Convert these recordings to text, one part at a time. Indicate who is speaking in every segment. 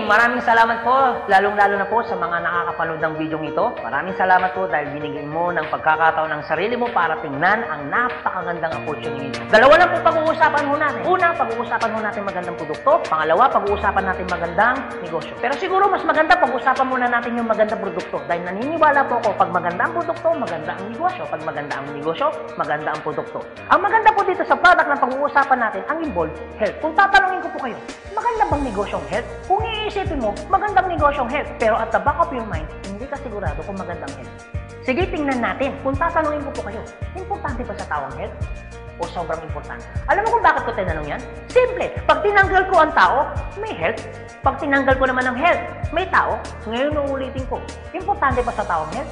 Speaker 1: Maraming salamat po, lalong-lalo na po sa mga nakakapanood ng video ito. Maraming salamat po dahil binigyan mo ng pagkakataon ng sarili mo para tingnan ang napakagandang opportunity. Dalawa lang po pag-uusapan mo natin. Una, pag-uusapan mo natin magandang produkto. Pangalawa, pag-uusapan natin magandang negosyo. Pero siguro mas maganda pag-uusapan muna natin yung magandang produkto. Dahil naniniwala po ako, pag maganda ang produkto, maganda ang negosyo. Pag maganda ang negosyo, maganda ang produkto. Ang maganda po dito sa product na pag-uusapan natin, ang involved health. Kung tatanungin ko po kayo, maganda bang negosyong health? Kung iisipin mo, magandang negosyong health. Pero at the back of your mind, hindi ka sigurado kung magandang health. Sige, tingnan natin. Kung tatanungin ko po kayo, importante ba sa tao ang health? O sobrang importante? Alam mo kung bakit ko tinanong yan? Simple. Pag tinanggal ko ang tao, may health. Pag tinanggal ko naman ang health, may tao. Ngayon uulitin ko, importante ba sa tao ang health?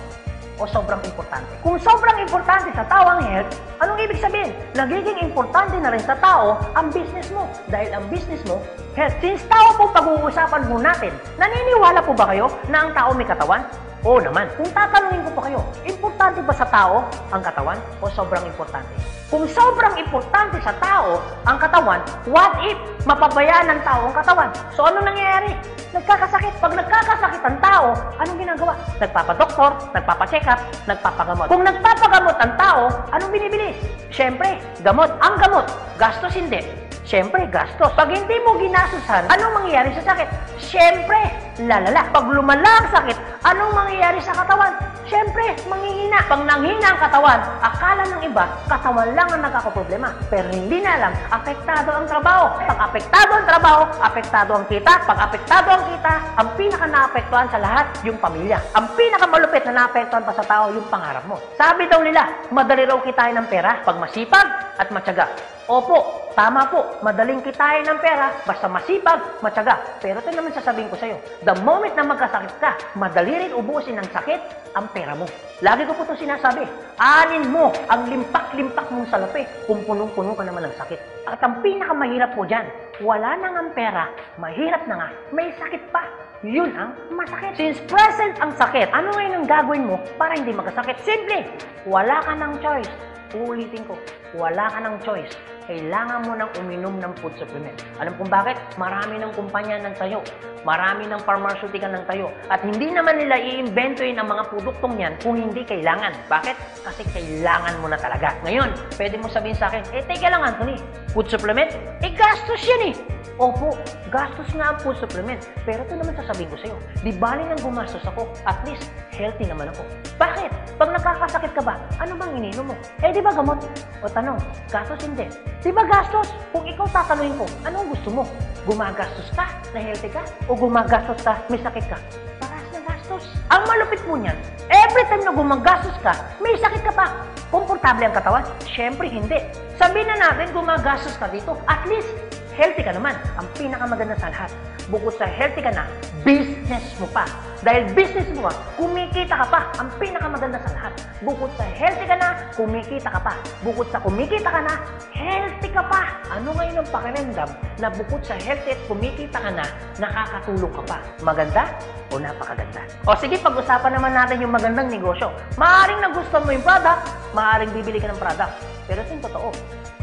Speaker 1: O sobrang importante? Kung sobrang importante sa tao ang health, anong ibig sabihin? Nagiging importante na rin sa tao ang business mo. Dahil ang business mo, health. Since tao po pag-uusapan mo natin, naniniwala po ba kayo na ang tao may katawan? Oo naman. Kung tatanungin ko po kayo, importante ba sa tao ang katawan o sobrang importante? Kung sobrang importante sa tao ang katawan, what if mapabayaan ng tao ang katawan? So ano nangyayari? Nagkakasakit. Pag nagkakasakit ang tao, anong ginagawa? Nagpapadoktor, nagpapacheck up, nagpapagamot. Kung nagpapagamot ang tao, anong binibili? Siyempre, gamot. Ang gamot, gastos hindi. Siyempre, gastos. Pag hindi mo ginasusan, anong mangyayari sa sakit? Siyempre, lalala. Pag lumala ang sakit, anong mangyayari sa katawan? Siyempre, manghihina. Pag nanghina ang katawan, akala ng iba, katawan lang ang nagkakaproblema. Pero hindi na alam, apektado ang trabaho. Pag apektado ang trabaho, apektado ang kita. Pag apektado ang kita, ang pinaka-naapektuhan sa lahat, yung pamilya. Ang pinakamalupit na naapektuhan pa sa tao, yung pangarap mo. Sabi daw nila, madali raw kitain ng pera pag masipag at matyaga. Opo, tama po, madaling kitain ng pera, basta masipag, matyaga. Pero ito naman sasabihin ko sa'yo, the moment na magkasakit ka, madali rin ubusin ng sakit ang pera mo. Lagi ko po ito sinasabi, anin mo ang limpak-limpak mong salapi kung punong-puno ka naman ng sakit. At ang pinakamahirap po dyan, wala na nga pera, mahirap na nga, may sakit pa. Yun ang masakit. Since present ang sakit, ano ngayon ang gagawin mo para hindi magkasakit? Simple, wala ka ng choice. Uulitin ko, wala ka ng choice. Kailangan mo nang uminom ng food supplement. Alam kung bakit? Marami ng kumpanya ng tayo. Marami ng pharmaceutical ng tayo. At hindi naman nila i-inventoyin ang mga produktong yan kung hindi kailangan. Bakit? Kasi kailangan mo na talaga. Ngayon, pwede mo sabihin sa akin, teka lang Anthony, food supplement? Gastos yan eh. Opo, gastos nga ang food supplement. Pero ito naman sasabihin ko sa'yo, di bali nang gumastos ako, at least healthy naman ako. Bakit? Pag nakakasakit ka ba, ano bang ininom mo? Di ba gamot? O tanong, gastos hindi. Di ba gastos? Kung ikaw tatanungin ko, anong gusto mo? Gumagastos ka na healthy ka? O gumagastos ka, may sakit ka? Parehas na gastos. Ang malupit mo niyan, every time na gumagastos ka, may sakit ka pa. Komportable ang katawan? Siyempre hindi. Sabihin na natin gumagastos ka dito, at least healthy ka naman. Ang pinakamaganda sa lahat, bukod sa healthy ka na, business mo pa. Dahil business mo pa, kumikita ka pa. Ang pinakamaganda sa lahat, bukod sa healthy ka na, kumikita ka pa. Bukod sa kumikita ka na, healthy ka pa. Ano ngayon ang pakiramdam na bukod sa healthy at kumikita ka na, nakakatulong ka pa? Maganda o napakaganda? O sige, pag-usapan naman natin yung magandang negosyo. Maaaring nagustuhan mo yung product, maaaring bibili ka ng product. Pero ito yung totoo,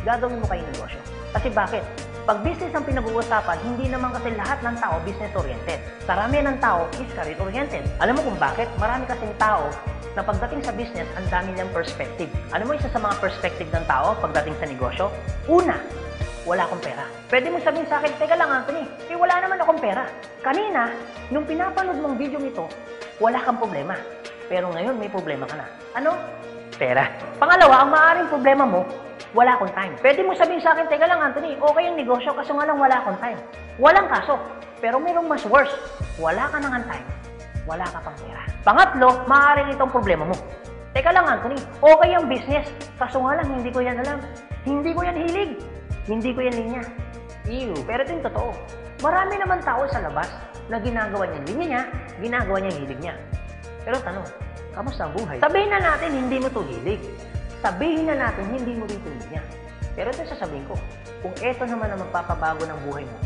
Speaker 1: gagawin mo kayo negosyo. Kasi bakit? Pag business ang pinag-uusapan, hindi naman kasi lahat ng tao business-oriented. Karamihan ng tao is career-oriented. Alam mo kung bakit? Marami kasing tao na pagdating sa business, ang dami niyang perspective. Alam mo isa sa mga perspective ng tao pagdating sa negosyo? Una, wala akong pera. Pwede mo sabihin sa akin, teka lang Anthony, wala naman akong pera. Kanina, nung pinapanood mong video nito, wala kang problema. Pero ngayon, may problema ka na. Ano? Pera. Pangalawa, ang maaaring problema mo, wala akong time. Pwede mo sabihin sa akin, teka lang Anthony, okay ang negosyo kaso nga lang wala akong time. Walang kaso. Pero mayroong mas worse. Wala ka nang time. Wala ka pang pera. Pangatlo, maaaring itong problema mo. Teka lang Anthony, okay ang business. Kaso nga lang, hindi ko yan alam. Hindi ko yan hilig. Hindi ko yan linya. Ew. Pero ito yung totoo. Marami naman tao sa labas na ginagawa niya linya niya, ginagawa niya hilig niya. Pero tanong, kamusta ang buhay? Sabihin na natin, hindi mo to hilig. Sabihin na natin, hindi mo rin tuloy niya. Pero ito sasabihin ko, kung ito naman ang magpapabago ng buhay mo,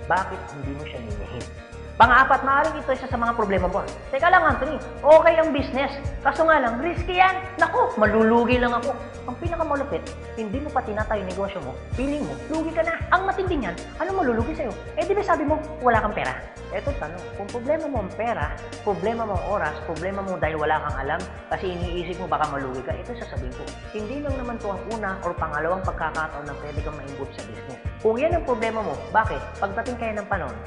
Speaker 1: bakit hindi mo siya ninihin? Pang-apat, maaaring ito isa sa mga problema mo. Teka lang Anthony, okay ang business. Kaso nga lang, risky yan. Naku, malulugi lang ako. Ang pinakamalupit, hindi mo pa tinatayo yung negosyo mo, feeling mo, lugi ka na. Ang matindi niyan, ano malulugi sa'yo? Di ba sabi mo, wala kang pera? Eto tanong, kung problema mo ang pera, problema mo ang oras, problema mo dahil wala kang alam, kasi iniisip mo baka malugi ka, ito sasabihin ko, hindi lang naman to ang una or pangalawang pagkakataon na pwede kang ma-involve sa business. Kung yan ang problema mo, bakit? Pagdating kayo ng panahon,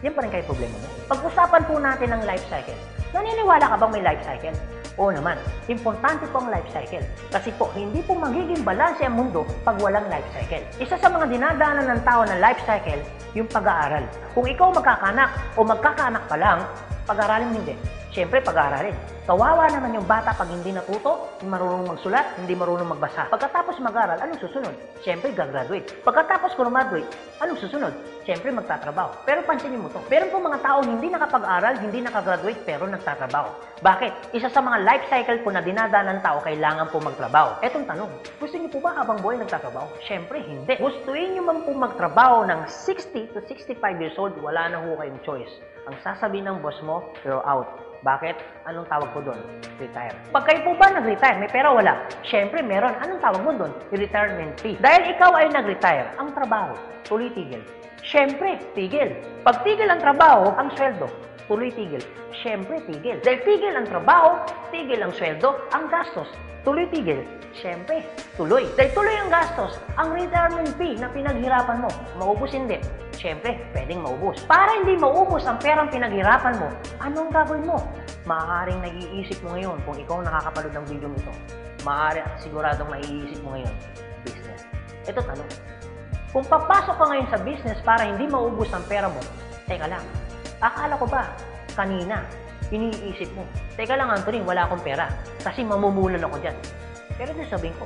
Speaker 1: yan pa rin kayo problema mo. Pag-usapan po natin ang life cycle. Naniniwala ka bang may life cycle? Oo naman, importante po ang life cycle. Kasi po, hindi po magiging balanse ang mundo pag walang life cycle. Isa sa mga dinadaanan ng tao ng life cycle, yung pag-aaral. Kung ikaw magkakanak o magkakaanak pa lang, pag-aaralin hindi. Siyempre, pag-aaralin. Kawawa naman yung bata pag hindi natuto, hindi marunong magsulat, hindi marunong magbasa. Pagkatapos mag-aral, anong susunod? Siyempre, gagraduate. Pagkatapos graduate, anong susunod? Siyempre, magtatrabaho. Pero pansinin mo to. Meron po mga taong hindi nakapag-aral, hindi nakagraduate, pero nagtatrabaho. Bakit? Isa sa mga life cycle po na dinadaan ng tao, kailangan po magtrabaho. Etong tanong, gusto niyo po ba habang buhay nagtatrabaho? Siyempre, hindi. Gustuin niyo man po magtrabaho ng 60 to 65 years old, wala na ho kayong choice. Ang sasabihin ng boss mo, you're out. Bakit? Anong tawag ko doon? Retire. Pag kayo po ba nag-retire, may pera wala? Siyempre, meron. Anong tawag mo doon? Retirement fee. Dahil ikaw ay nag-retire, ang trabaho, tuloy tigil. Siyempre, tigil. Pag tigil ang trabaho, ang sweldo, tuloy tigil. Siyempre, tigil. Dahil tigil ang trabaho, tigil ang sweldo, ang gastos, tuloy tigil. Siyempre, tuloy. Dahil tuloy ang gastos, ang retirement fee na pinaghirapan mo, maubos hindi. Siyempre, pwedeng maubos. Para hindi maubos ang perang pinaghirapan mo, anong gagawin mo? Maaaring nag-iisip mo ngayon kung ikaw nakakapanood ng video ito. Maaari at siguradong naiisip mo ngayon, business. Ito tanong. Kung papasok ka ngayon sa business para hindi maubos ang pera mo, teka lang, akala ko ba kanina, iniisip mo, teka lang Anthony, wala akong pera kasi mamumulan ako dyan. Pero sasabihin ko,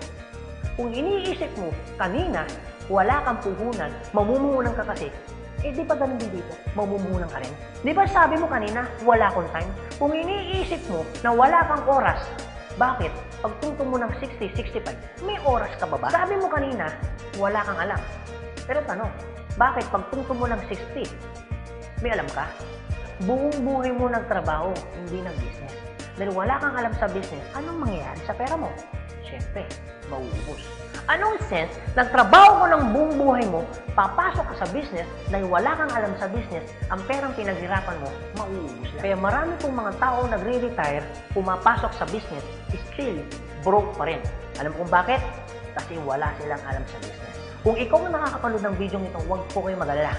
Speaker 1: kung iniisip mo kanina, wala kang puhunan, mamumuhunan ka kasi, di ba ganun din dito? Mamumuhunan ka rin. Di ba sabi mo kanina, wala akong time? Kung iniisip mo na wala kang oras, bakit? Pagtungtong mo ng 60, 65, may oras ka ba ba? Sabi mo kanina, wala kang alam. Pero tanong, bakit pagtungtong mo ng 60, may alam ka? Buong buhay mo nagtrabaho, hindi nag-business. Dahil wala kang alam sa business, anong mangyayari sa pera mo? Siyempre, mauubos. Anong sense, nagtrabaho mo ng buong buhay mo, papasok ka sa business, dahil wala kang alam sa business, ang perang pinaghirapan mo, mauubos lang. Kaya marami pong mga tao nagre-retire, pumapasok sa business, still broke pa rin. Alam kung bakit? Kasi wala silang alam sa business. Kung ikaw ang nakakapanood ng video nito, huwag po kayo mag-alala.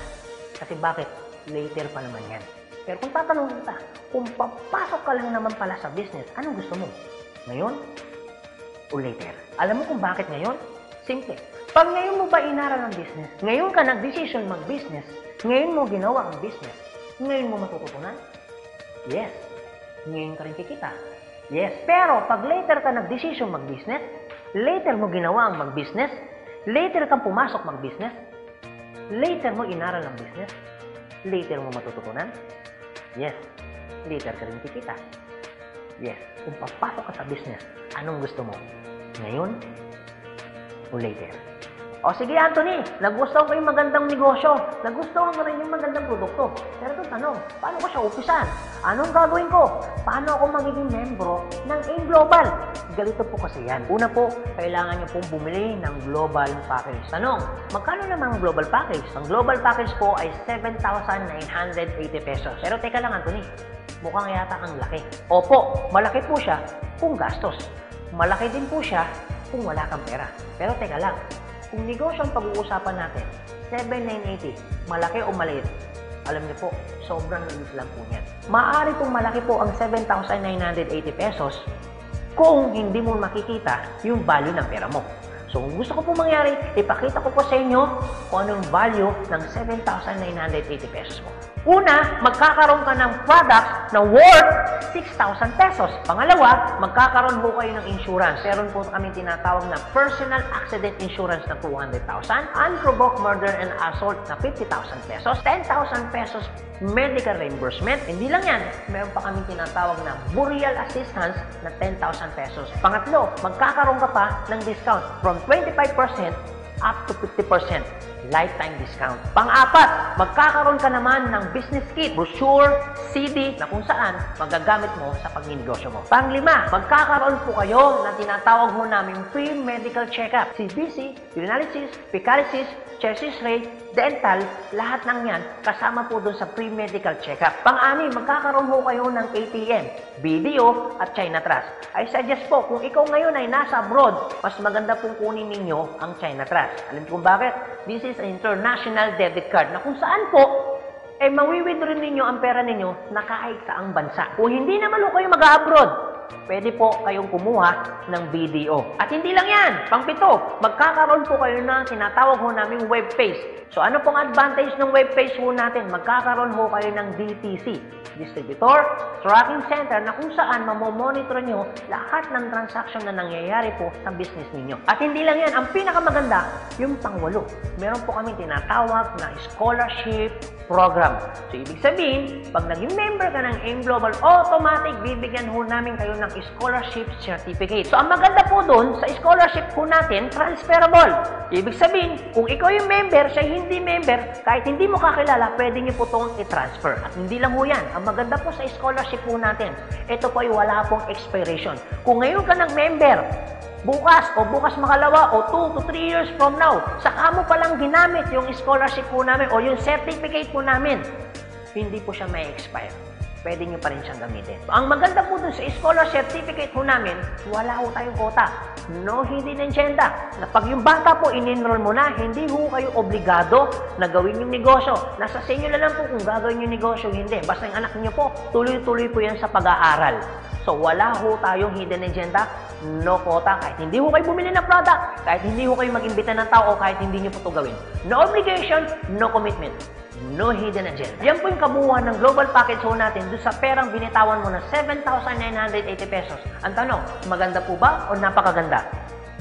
Speaker 1: Kasi bakit? Later pa naman yan. Pero kung tatanungin kita, kung papasok ka lang naman pala sa business, anong gusto mo? Ngayon o later? Alam mo kung bakit ngayon? Simple. Pag ngayon mo ba inaral ang business, ngayon ka nag-decision mag-business, ngayon mo ginawa ang business, ngayon mo matututunan? Yes. Ngayon ka rin kikita? Yes. Pero pag later ka nag-decision mag-business, later mo ginawa ang mag-business, later kang pumasok mag-business, later mo inaral ang business, later mo matututunan? Yes. Later ka rin kikita? Yes. Kung papasok ka sa business, anong gusto mo? Ngayon o later? O sige Anthony, nagustuhan ko yung magandang negosyo, nagustuhan ko rin yung magandang produkto. Pero ito tanong, paano ko siya umpisan? Anong gagawin ko? Paano ako magiging membro ng AIM Global? Ganito po kasi yan. Una po, kailangan niyo pong bumili ng global package. Tanong, magkano naman ang global package? Ang global package po ay 7,980 pesos. Pero teka lang Anthony, mukhang yata ang laki. Opo, malaki po siya kung gastos. Malaki din po siya kung wala kang pera. Pero teka lang, kung negosyo ang pag-uusapan natin, 7,980, malaki o maliit? Alam niyo po, sobrang liit lang po niyan. Maaari pong malaki po ang 7,980 pesos kung hindi mo makikita yung value ng pera mo. So, kung gusto ko po mangyari, ipakita ko po sa inyo kung anong value ng 7,980 pesos mo. Una, magkakaroon ka ng product na worth 6,000 pesos. Pangalawa, magkakaroon po kayo ng insurance. Meron po kami tinatawag na personal accident insurance na 200,000, unprovoked murder and assault na 50,000 pesos, 10,000 pesos medical reimbursement. Hindi lang yan, meron pa kami tinatawag na burial assistance na 10,000 pesos. Pangatlo, magkakaroon ka pa ng discount from 25% up to 50%. lifetime discount. Pang-apat, magkakaroon ka naman ng business kit, brochure, CD na kung saan magagamit mo sa pagninegosyo mo. Pang-lima, magkakaroon po kayo ng tinatawag mo namin free medical check-up. CBC, urinalysis, fecalysis, chest x-ray, dental, lahat ng yan kasama po doon sa free medical check-up. Pang-anim, magkakaroon po kayo ng ATM, video at China Trust. I suggest po, kung ikaw ngayon ay nasa abroad, mas maganda pong kunin ninyo ang China Trust. Alam niyo kung bakit? This is an international debit card na kung saan po mawi-withdraw ninyo ang pera ninyo na kahit saang bansa. Kung hindi naman kayo mag-abroad, pwede po kayong kumuha ng BDO. At hindi lang yan, pang-pito, magkakaroon po kayo ng tinatawag ho naming web page. So ano pong advantage ng web page ho natin? Magkakaroon ho kayo ng DTC, Distributor Tracking Center, na kung saan mamomonitor nyo lahat ng transaction na nangyayari po sa business ninyo. At hindi lang yan, ang pinakamaganda, yung pang-walo. Meron po kami tinatawag na scholarship program. So ibig sabihin, pag naging member ka ng AIM Global, automatic bibigyan ho namin kayo ng scholarship certificate. So ang maganda po doon, sa scholarship po natin, transferable. Ibig sabihin, kung ikaw yung member, siya hindi member, kahit hindi mo kakilala, pwede niyo po itong i-transfer. At hindi lang ho yan. Ang maganda po sa scholarship po natin, ito po ay wala pong expiration. Kung ngayon ka ng member, bukas o bukas makalawa o 2 to 3 years from now, saka mo palang ginamit yung scholarship po namin o yung certificate po namin, hindi po siya may expire. Pwede nyo pa rin siyang gamitin. Ang maganda po dun sa scholar certificate po namin, wala ho tayong quota. No hidden agenda. Na pag yung bata po in-enroll mo na, hindi ho kayo obligado na gawin yung negosyo. Nasa sa inyo na lang po kung gagawin yung negosyo, hindi. Basta yung anak niyo po, tuloy-tuloy po yan sa pag-aaral. So wala ho tayong hidden agenda, no quota. Kahit hindi ho kayo bumili ng product, kahit hindi ho kayo mag-imbita ng tao, kahit hindi nyo po ito gawin. No obligation, no commitment. No hidden agenda. Yan po yung kabuuan ng global package ho natin doon sa perang binitawan mo na 7,980 pesos. Ang tanong, maganda po ba o napakaganda?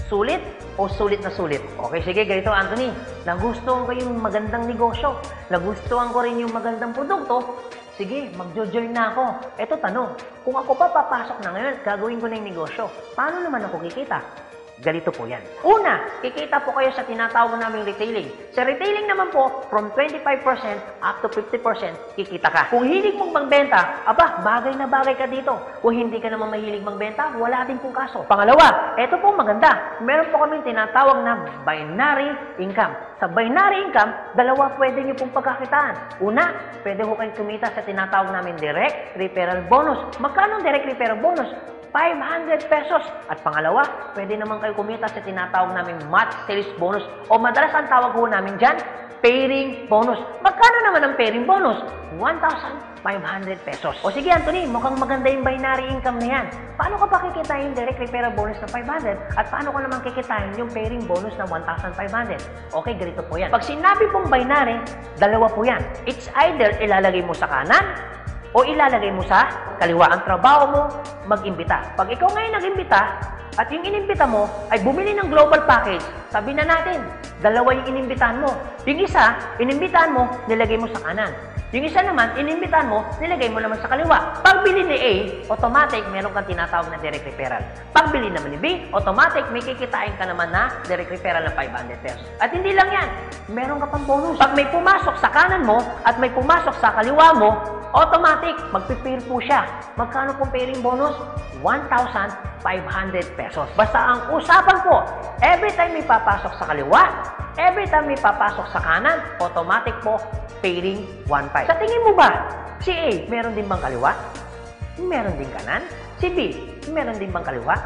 Speaker 1: Sulit o sulit na sulit? Okay, sige, ganito Anthony. Nagustuhan ko yung magandang negosyo. Nagustuhan ko rin yung magandang produkto. Sige, magjo-join na ako. Eto tanong, kung ako pa papasok na ngayon, gagawin ko na yung negosyo. Paano naman ako kikita? Ganito po yan. Una, kikita po kayo sa tinatawag naming retailing. Sa retailing naman po, from 25% up to 50% kikita ka. Kung hilig mong magbenta, aba, bagay na bagay ka dito. Kung hindi ka naman mahilig magbenta, wala din pong kaso. Pangalawa, eto po maganda. Meron po kaming tinatawag na binary income. Sa binary income, dalawa pwede nyo pong pagkakitaan. Una, pwede ho kayong kumita sa tinatawag namin direct referral bonus. Magkano direct referral bonus? 500 pesos. At pangalawa, pwede naman kayo kumita sa tinatawag namin match sales bonus o madalas ang tawag ho namin dyan, pairing bonus. Magkano naman ang pairing bonus? 1,500 pesos. O sige Anthony, mukhang maganda yung binary income na yan. Paano ka pa kikitain yung direct referral bonus na 500 at paano ka naman kikitain yung pairing bonus na 1,500? Okay, ganito po yan. Pag sinabi pong binary, dalawa po yan. It's either ilalagay mo sa kanan o ilalagay mo sa kaliwa. Ang trabaho mo, mag-imbita. Pag ikaw ngayon nag-imbita, at yung inimbita mo ay bumili ng global package, sabi na natin, dalawa yung inimbitahan mo. Yung isa, inimbitahan mo, nilagay mo sa kanan. Yung isa naman, inimbitahan mo, nilagay mo naman sa kaliwa. Pagbili ni A, automatic, meron kang tinatawag na direct referral. Pagbili naman ni B, automatic, may kikitain ka naman na direct referral ng 500 pesos. At hindi lang yan, meron ka pang bonus. Pag may pumasok sa kanan mo at may pumasok sa kaliwa mo, automatic, magpipair po siya. Magkano pong pairing bonus? 1,500 pesos. Basta ang usapan po, every time may papasok sa kaliwa, every time may papasok sa kanan, automatic po, pairing 1,500. Sa tingin mo ba, si A, meron din bang kaliwa? Meron din kanan? Si B, meron din bang kaliwa?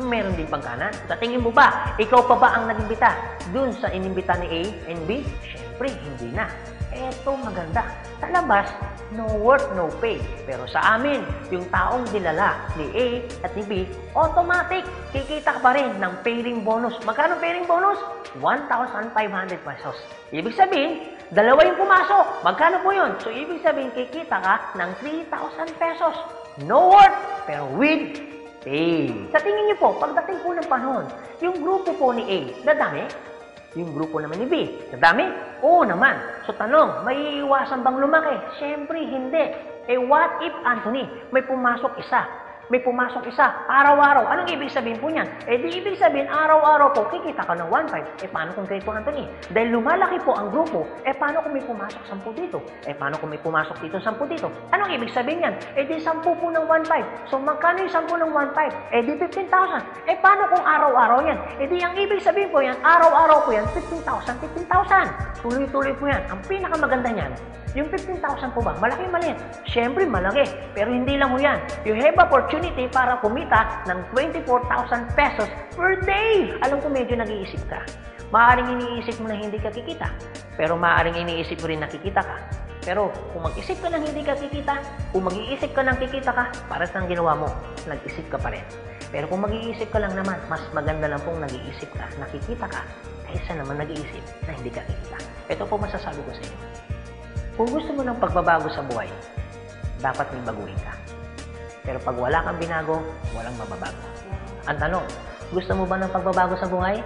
Speaker 1: Meron din bang kanan? Sa tingin mo ba, ikaw pa ba ang nag-imbita dun sa inimbita ni A and B? Siyempre, hindi na. Eto maganda. Sa labas, no work, no pay. Pero sa amin, yung taong dinala ni A at ni B, automatic, kikita ka pa rin ng pairing bonus. Magkano pairing bonus? 1,500 pesos. Ibig sabihin, dalawa yung pumasok. Magkano po yun? So, ibig sabihin, kikita ka ng 3,000 pesos. No work, pero with pay. Sa tingin niyo po, pagdating po ng panahon, yung grupo po ni A, dadami? Yung grupo naman ni B, nadami? Oo naman. So tanong, may iiwasan bang lumaki? Siyempre, hindi. Eh what if, Anthony, may pumasok isa? may pumasok isa, araw-araw. Anong ibig sabihin po niyan? Eh di ibig sabihin, araw-araw po, kikita ka ng 1.5. Eh paano kung ganito, Anthony? Dahil lumalaki po ang grupo, eh paano kung may pumasok 10 dito? Eh paano kung may pumasok dito 10 dito? Anong ibig sabihin yan? Eh di 10 po ng 1.5. So magkano yung 10 ng 1.5? Eh di 15,000. Eh paano kung araw-araw yan? Eh di ang ibig sabihin po yan, araw-araw po yan, 15,000, 15,000. Tuloy-tuloy po yan. Ang pinakamaganda niyan, yung 15,000 po ba? Malaki maliit? Siyempre malaki. Pero hindi lang po yan. You have opportunity para kumita ng 24,000 pesos per day. Alam ko medyo nag-iisip ka. Maaaring iniisip mo na hindi ka kikita. Pero maaaring iniisip mo rin na kikita ka. Pero kung mag-isip ka ng hindi ka kikita, kung mag-iisip ka ng kikita ka, para saan ginawa mo? Nag-isip ka pa rin. Pero kung mag-iisip ka lang naman, mas maganda lang pong nag-iisip ka, nakikita ka, kaysa naman nag-iisip na hindi ka kikita. Ito po masasabi ko sa inyo. Kung gusto mo ng pagbabago sa buhay, dapat may baguhin ka. Pero pag wala kang binago, walang mababago. Ang tanong, gusto mo ba ng pagbabago sa buhay?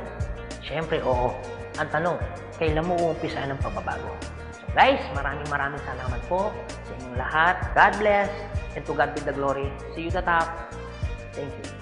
Speaker 1: Siyempre, oo. Ang tanong, kailan mo uumpisaan ng pagbabago? So guys, maraming salamat po sa inyong lahat. God bless, and to God be the glory. See you at the top. Thank you.